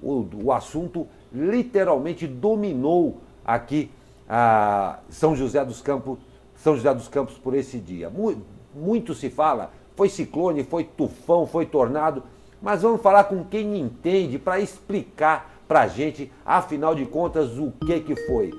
o assunto literalmente dominou aqui a São José dos Campos por esse dia. Muito se fala, foi ciclone, foi tufão, foi tornado, mas vamos falar com quem entende para explicar para a gente, afinal de contas, o que foi.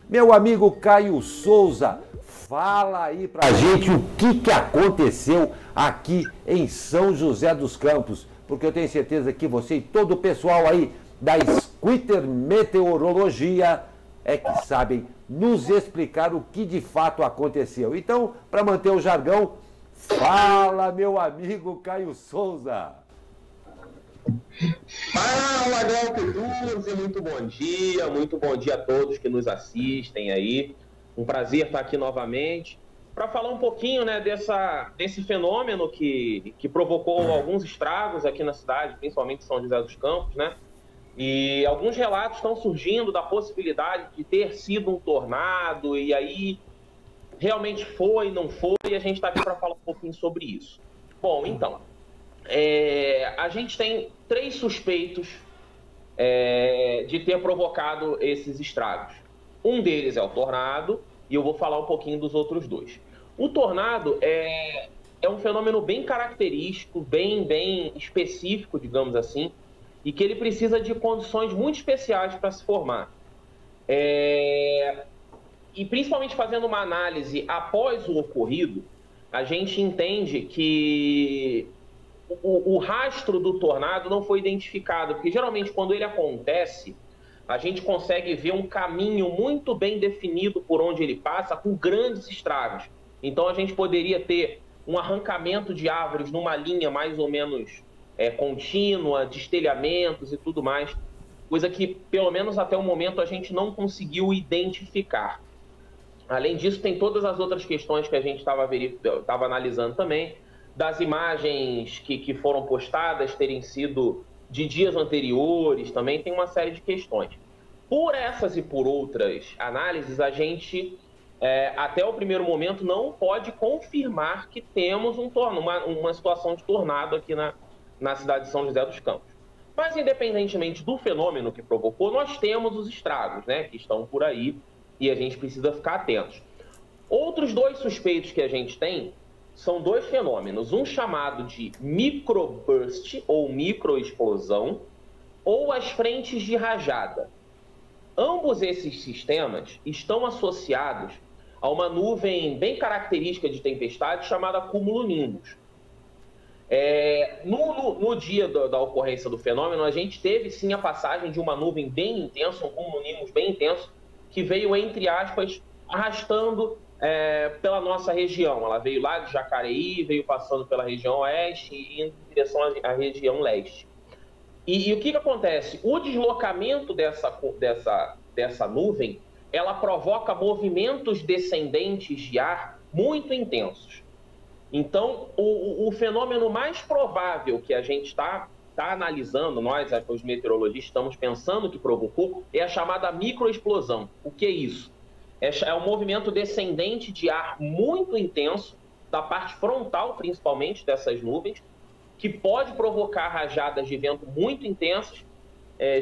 Meu amigo Caio Souza, fala aí para a gente o que aconteceu aqui em São José dos Campos, porque eu tenho certeza que você e todo o pessoal aí da Squitter Meteorologia é que sabem nos explicar o que de fato aconteceu. Então, para manter o jargão, fala, meu amigo Caio Souza. Fala, Glauco Duzzi, muito bom dia a todos que nos assistem aí. Um prazer estar aqui novamente para falar um pouquinho, né, desse fenômeno que provocou alguns estragos aqui na cidade, principalmente em São José dos Campos, né? E alguns relatos estão surgindo da possibilidade de ter sido um tornado, e aí realmente foi, não foi, e a gente está aqui para falar um pouquinho sobre isso. Bom, então, a gente tem 3 suspeitos de ter provocado esses estragos. Um deles é o tornado, e eu vou falar um pouquinho dos outros 2. O tornado é um fenômeno bem característico, bem específico, digamos assim, e que ele precisa de condições muito especiais para se formar. E principalmente fazendo uma análise após o ocorrido, a gente entende que o rastro do tornado não foi identificado, porque geralmente quando ele acontece, a gente consegue ver um caminho muito bem definido por onde ele passa, com grandes estragos. Então a gente poderia ter um arrancamento de árvores numa linha mais ou menos contínua, de estelhamentos e tudo mais, coisa que, pelo menos até o momento, a gente não conseguiu identificar. Além disso, tem todas as outras questões que a gente estava analisando também, das imagens que foram postadas terem sido de dias anteriores, também tem uma série de questões. Por essas e por outras análises, a gente, até o primeiro momento, não pode confirmar que temos uma situação de tornado aqui na cidade de São José dos Campos. Mas, independentemente do fenômeno que provocou, nós temos os estragos, né, que estão por aí, e a gente precisa ficar atentos. Outros 2 suspeitos que a gente tem são 2 fenômenos, um chamado de microburst, ou microexplosão, ou as frentes de rajada. Ambos esses sistemas estão associados a uma nuvem bem característica de tempestade chamada cumulonimbus. No dia da ocorrência do fenômeno, a gente teve sim a passagem de uma nuvem bem intensa, um cumulonimbus bem intenso, que veio, entre aspas, arrastando pela nossa região. Ela veio lá de Jacareí, veio passando pela região oeste e indo em direção à região leste. E o que acontece? O deslocamento dessa nuvem, ela provoca movimentos descendentes de ar muito intensos. Então, o fenômeno mais provável que a gente está analisando, nós, os meteorologistas, estamos pensando que provocou, é a chamada microexplosão. O que é isso? É um movimento descendente de ar muito intenso, da parte frontal, principalmente, dessas nuvens, que pode provocar rajadas de vento muito intensas,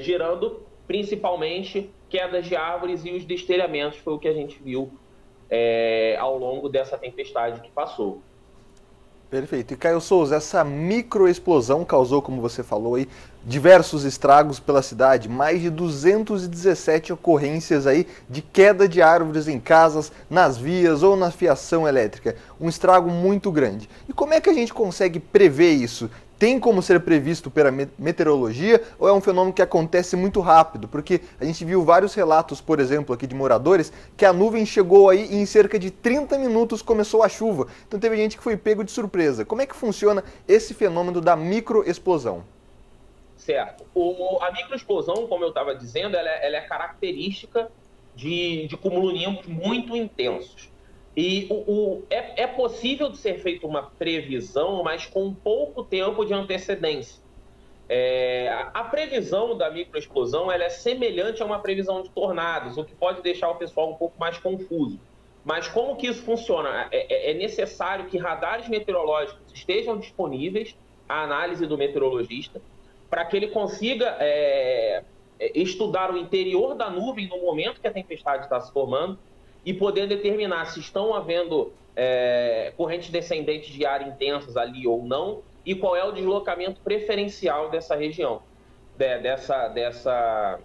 gerando, principalmente, quedas de árvores e os destelhamentos, foi o que a gente viu ao longo dessa tempestade que passou. Perfeito. E Caio Souza, essa microexplosão causou, como você falou aí, diversos estragos pela cidade, mais de 217 ocorrências aí de queda de árvores em casas, nas vias ou na fiação elétrica. Um estrago muito grande. E como é que a gente consegue prever isso? Tem como ser previsto pela meteorologia ou é um fenômeno que acontece muito rápido? Porque a gente viu vários relatos, por exemplo, aqui de moradores, que a nuvem chegou aí e em cerca de 30 minutos começou a chuva. Então teve gente que foi pego de surpresa. Como é que funciona esse fenômeno da microexplosão? Certo. A microexplosão, como eu estava dizendo, ela é característica de cumulonimbus muito intensos. E é possível de ser feita uma previsão, mas com pouco tempo de antecedência. A previsão da microexplosão ela é semelhante a uma previsão de tornados, o que pode deixar o pessoal um pouco mais confuso. Mas como que isso funciona? É necessário que radares meteorológicos estejam disponíveis à análise do meteorologista para que ele consiga estudar o interior da nuvem no momento que a tempestade está se formando e poder determinar se estão havendo correntes descendentes de ar intensas ali ou não, e qual é o deslocamento preferencial dessa região, dessa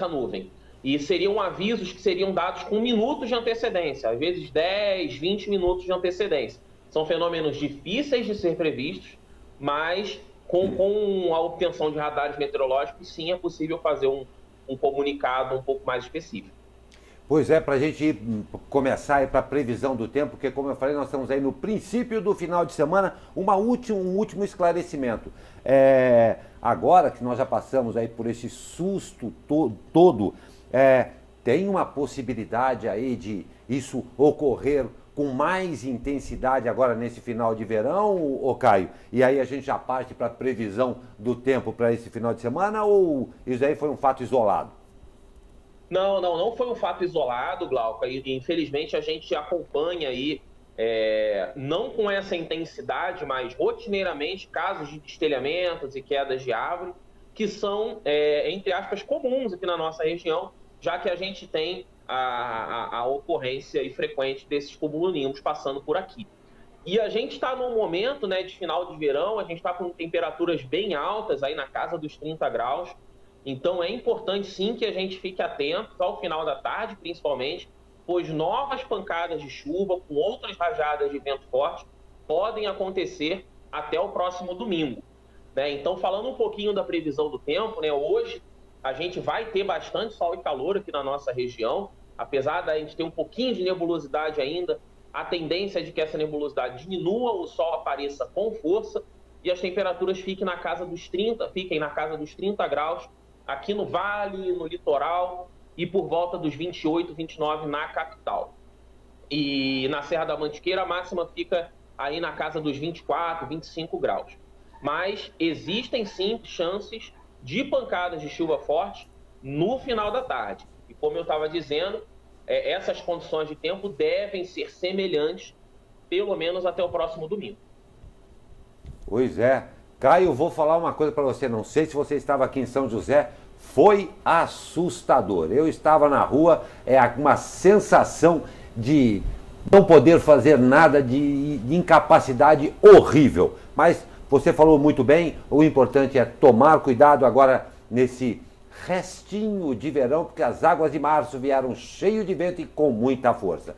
nuvem. E seriam avisos que seriam dados com minutos de antecedência, às vezes 10, 20 minutos de antecedência. São fenômenos difíceis de ser previstos, mas com a obtenção de radares meteorológicos, sim, é possível fazer um comunicado um pouco mais específico. Pois é, para a gente começar aí para a previsão do tempo, porque como eu falei, nós estamos aí no princípio do final de semana, um último esclarecimento. Agora que nós já passamos aí por esse susto todo, tem uma possibilidade aí de isso ocorrer com mais intensidade agora nesse final de verão, ô Caio? E aí a gente já parte para a previsão do tempo para esse final de semana, ou isso aí foi um fato isolado? Não foi um fato isolado, Glauca, e infelizmente a gente acompanha aí, não com essa intensidade, mas rotineiramente, casos de destelhamentos e quedas de árvore, que são, entre aspas, comuns aqui na nossa região, já que a gente tem a ocorrência e frequente desses cumulonimbus passando por aqui. E a gente está num momento, né, de final de verão, a gente está com temperaturas bem altas, aí na casa dos 30 graus, então é importante sim que a gente fique atento ao final da tarde, principalmente, pois novas pancadas de chuva com outras rajadas de vento forte podem acontecer até o próximo domingo, né? Então, falando um pouquinho da previsão do tempo, né, hoje a gente vai ter bastante sol e calor aqui na nossa região, apesar da gente ter um pouquinho de nebulosidade ainda, a tendência é de que essa nebulosidade diminua, o sol apareça com força e as temperaturas fiquem na casa dos 30 graus, aqui no Vale, no litoral, e por volta dos 28, 29 na capital. E na Serra da Mantiqueira a máxima fica aí na casa dos 24, 25 graus. Mas existem sim chances de pancadas de chuva forte no final da tarde. E como eu estava dizendo, essas condições de tempo devem ser semelhantes, pelo menos até o próximo domingo. Pois é. Caio, vou falar uma coisa para você, não sei se você estava aqui em São José, foi assustador. Eu estava na rua, uma sensação de não poder fazer nada, de incapacidade horrível. Mas você falou muito bem, o importante é tomar cuidado agora nesse restinho de verão, porque as águas de março vieram cheio de vento e com muita força.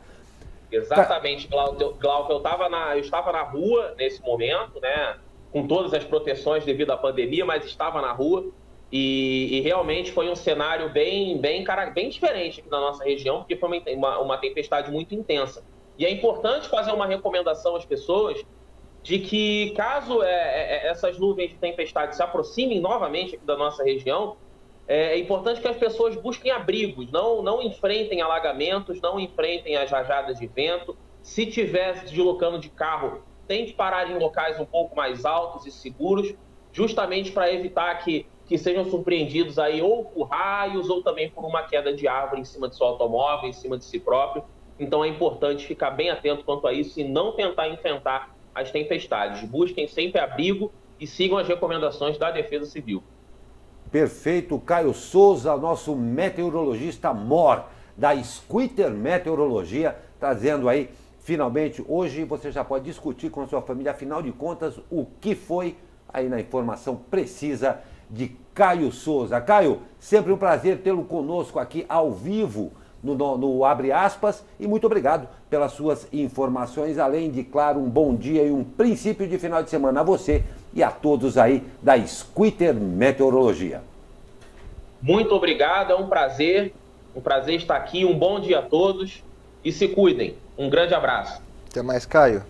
Exatamente, Glauco, eu estava na rua nesse momento, né, com todas as proteções devido à pandemia, mas estava na rua e realmente foi um cenário bem diferente aqui na nossa região, porque foi uma tempestade muito intensa. E é importante fazer uma recomendação às pessoas de que, caso essas nuvens de tempestade se aproximem novamente aqui da nossa região, é importante que as pessoas busquem abrigos, não enfrentem alagamentos, não enfrentem as rajadas de vento. Se estiver se deslocando de carro, tente parar em locais um pouco mais altos e seguros, justamente para evitar que sejam surpreendidos aí ou por raios ou também por uma queda de árvore em cima de seu automóvel, em cima de si próprio. Então é importante ficar bem atento quanto a isso e não tentar enfrentar as tempestades. Busquem sempre abrigo e sigam as recomendações da Defesa Civil. Perfeito, Caio Souza, nosso meteorologista mor da Squitter Meteorologia, trazendo aí, finalmente, hoje você já pode discutir com a sua família, afinal de contas, o que foi aí na informação precisa de Caio Souza. Caio, sempre um prazer tê-lo conosco aqui ao vivo no Abre Aspas e muito obrigado pelas suas informações, além de, claro, um bom dia e um princípio de final de semana a você e a todos aí da Squitter Meteorologia. Muito obrigado, é um prazer estar aqui, um bom dia a todos e se cuidem. Um grande abraço. Até mais, Caio.